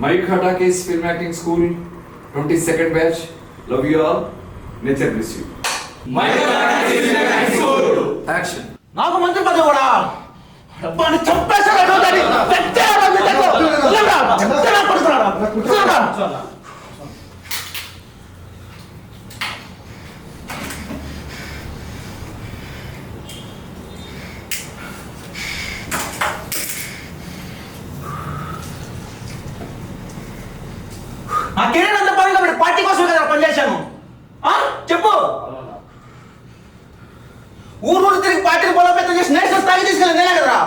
Mike Hatake's Film Acting School, 22nd batch. Love you all. Nature bless you. Mike Hatake's Film Acting School. Action. నాకు మంత్రి పదవి కూడా వాడిని చంపేశాడు ఆ కెరీర్ అంత పని కాబట్టి పార్టీ కోసం కదా పనిచేశాను. చెప్పు, ఊరు తిరిగి పార్టీని బలోపేతం చేసి నేషనల్ స్థాయికి తీసుకెళ్ళి నేనే కదరా.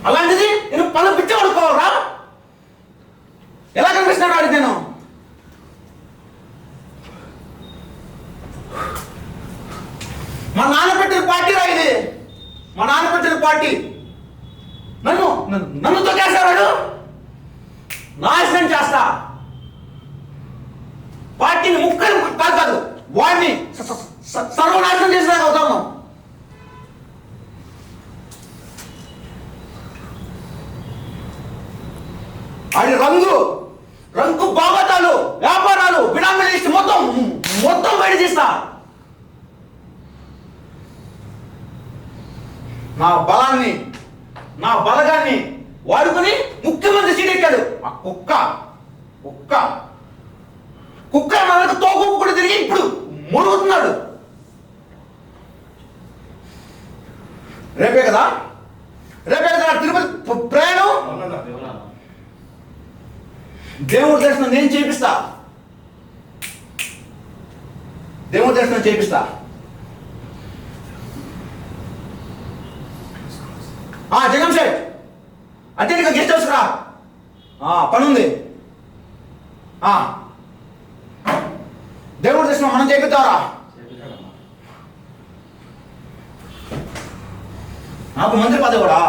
అలాంటిది నేను పనులు పిచ్చి పడుకోవాలరా? ఎలా కనిపిస్తున్నాడు వాడికి నేను? మా నాన్న పెట్టిన పార్టీ రా ఇది. మా నాన్న పెట్టిన పార్టీ. నన్ను తొక్కేస్తాడు, నాశనం చేస్తా. పార్టీని ముక్కలు కాదు వాడిని సర్వనాశనం చేసేదాకా అవుతాను. అది రంగు బాగోతాలు, వ్యాపారాలు, బినామీ లిస్ట్ మొత్తం బయట తీస్తా. నా బలాన్ని, నా బలగాన్ని వాడుకుని ముఖ్యమంత్రి సీట్ ఎక్కాడు ఆ కుక్క మనకు తోకు కూడా తిరిగి ఇప్పుడు మురుగుతున్నాడు. రేపే కదా తిరుపతి ప్రయాణం. దేవుడి దర్శనం నేను చేపిస్తా. దేవుడి దర్శనం చేపిస్తా. జగన్ షెట్ అత్యధిక గెస్ట్ హౌస్ రా, పనుంది. దేవుడి దర్శనం మనం చేపిద్దారా? నాకు మంత్రి పదవి కూడా